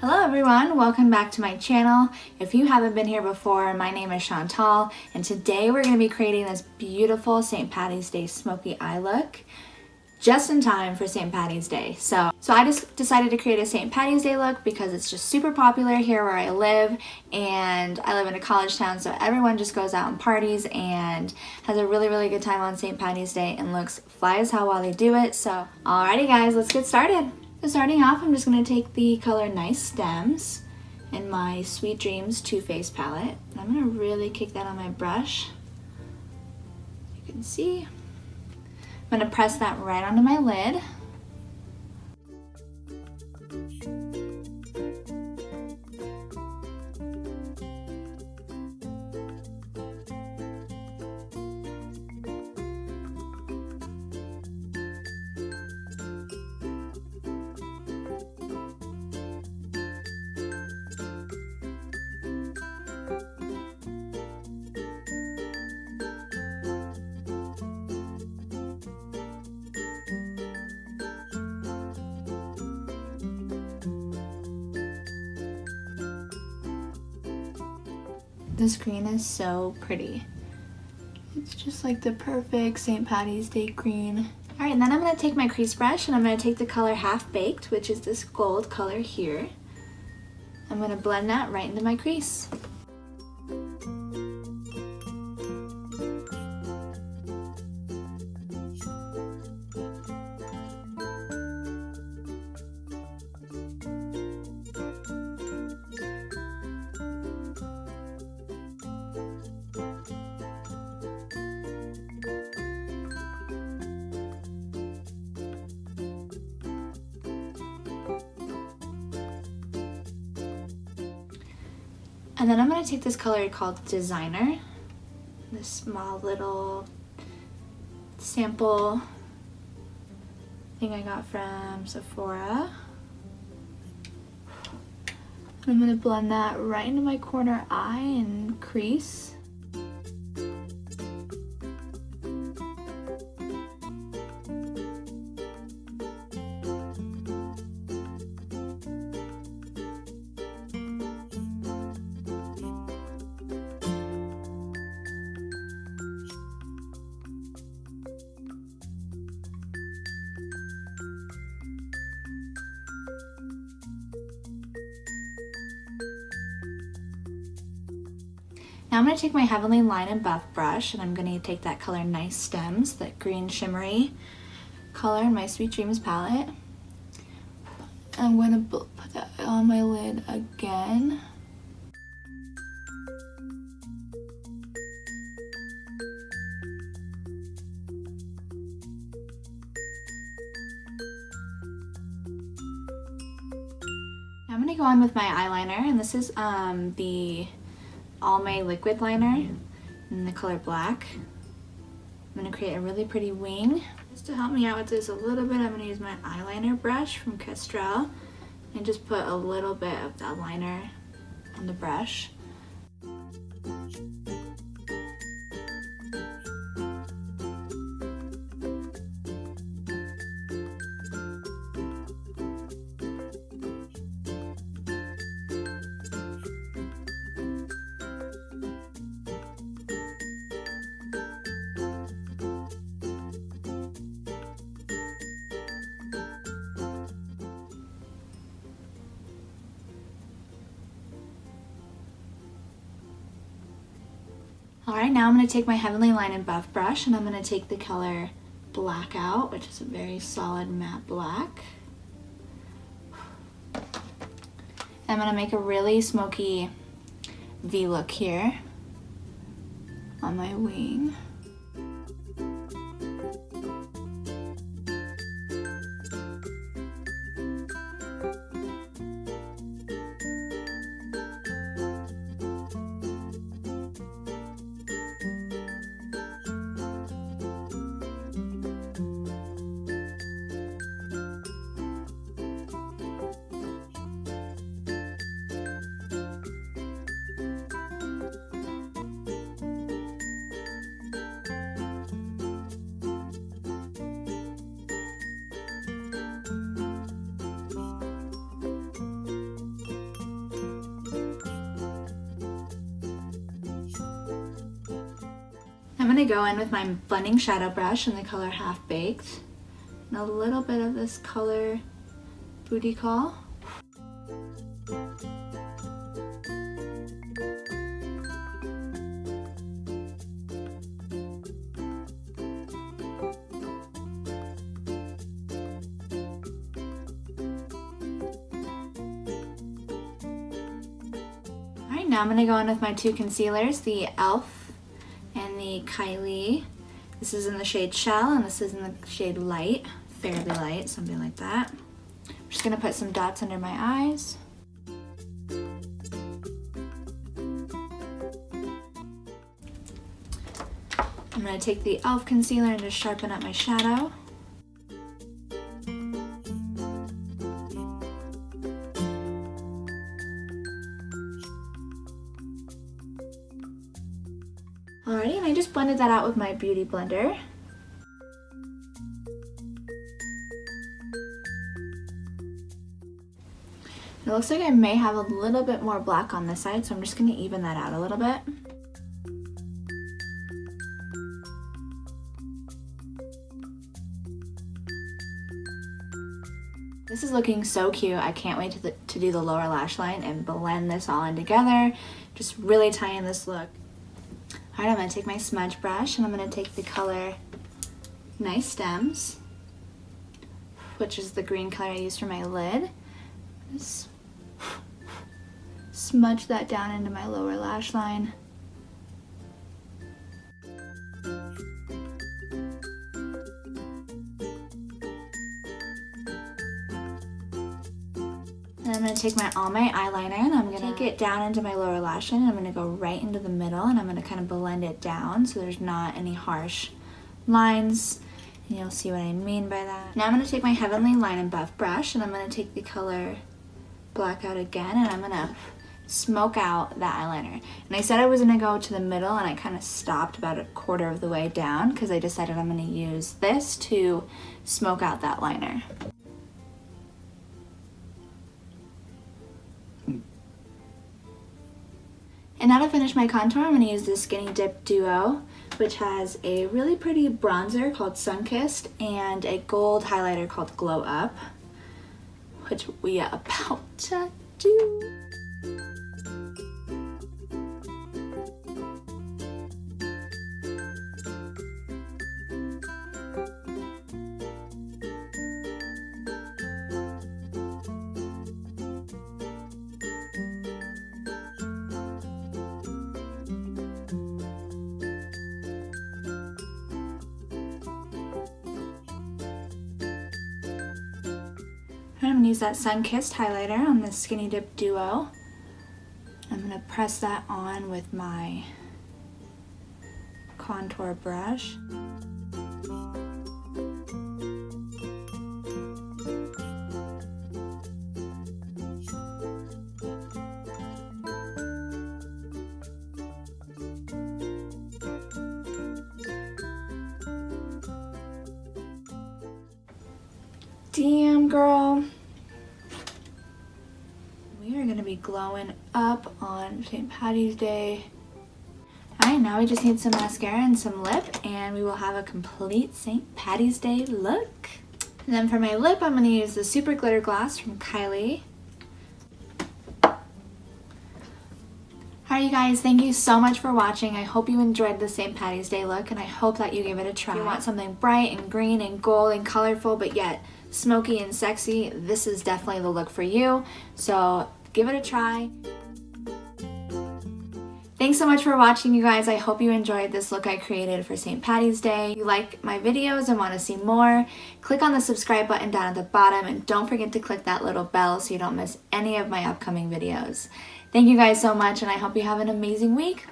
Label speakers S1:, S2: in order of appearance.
S1: Hello everyone, welcome back to my channel. If you haven't been here before, my name is Chantal, and today we're going to be creating this beautiful St. Patty's Day smoky eye look just in time for St. Patty's Day. So I just decided to create a St. Patty's Day look because it's just super popular here where I live, and I live in a college town, so everyone just goes out and parties and has a really good time on St. Patty's Day and looks fly as hell while they do it. So alrighty guys, let's get started. So starting off, I'm just going to take the color Nice Stems in my Sweet Dreams Too Faced palette. And I'm going to really kick that on my brush. You can see. I'm going to press that right onto my lid. This green is so pretty. It's just like the perfect St. Patty's Day green. All right, and then I'm gonna take my crease brush and I'm gonna take the color Half Baked, which is this gold color here. I'm gonna blend that right into my crease. And then I'm going to take this color called Designer, this small little sample thing I got from Sephora. I'm going to blend that right into my corner eye and crease. Now I'm going to take my Heavenly Line and Buff brush and I'm going to take that color Nice Stems, that green shimmery color in my Sweet Dreams palette. I'm going to put that on my lid again. Now I'm going to go on with my eyeliner, and this is the Almay liquid liner in the color Black. I'm going to create a really pretty wing. Just to help me out with this a little bit, I'm going to use my eyeliner brush from Kestrel and just put a little bit of that liner on the brush. Alright, now I'm going to take my Heavenly Line and Buff brush and I'm going to take the color Blackout, which is a very solid matte black. I'm going to make a really smoky V look here on my wing. gonna go in with my blending shadow brush in the color Half Baked and a little bit of this color Booty Call. Alright, now I'm going to go in with my two concealers, the e.l.f. and the Kylie. This is in the shade Shell and this is in the shade Light, fairly light, something like that. I'm just going to put some dots under my eyes. I'm going to take the e.l.f. concealer and just sharpen up my shadow. Alrighty, and I just blended that out with my beauty blender. It looks like I may have a little bit more black on this side, so I'm just going to even that out a little bit. This is looking so cute. I can't wait to do the lower lash line and blend this all in together. Just really tie in this look. Alright, I'm going to take my smudge brush and I'm going to take the color Nice Stems, which is the green color I used for my lid. Just smudge that down into my lower lash line. And I'm going to take my All My eyeliner and I'm going to take it down into my lower lash line and I'm going to go right into the middle and I'm going to kind of blend it down so there's not any harsh lines, and you'll see what I mean by that. Now I'm going to take my Heavenly Line and Buff brush and I'm going to take the color Blackout again and I'm going to smoke out that eyeliner. And I said I was going to go to the middle and I kind of stopped about a quarter of the way down because I decided I'm going to use this to smoke out that liner. And now to finish my contour, I'm going to use the Skinny Dip Duo, which has a really pretty bronzer called Sunkissed and a gold highlighter called Glow Up, which we are about to do. I'm going to use that Sunkissed highlighter on the Skinny Dip Duo. I'm going to press that on with my contour brush. Damn, girl. We are going to be glowing up on St. Patty's Day. Alright, now we just need some mascara and some lip, and we will have a complete St. Patty's Day look. And then for my lip, I'm going to use the Super Glitter Gloss from Kylie. Alright, you guys, thank you so much for watching. I hope you enjoyed the St. Patty's Day look, and I hope that you give it a try. If you want something bright and green and gold and colorful, but yet smoky and sexy, this is definitely the look for you. So give it a try. Thanks so much for watching, you guys. I hope you enjoyed this look I created for St. Patty's Day. If you like my videos and want to see more, click on the subscribe button down at the bottom and don't forget to click that little bell so you don't miss any of my upcoming videos. Thank you guys so much, and I hope you have an amazing week.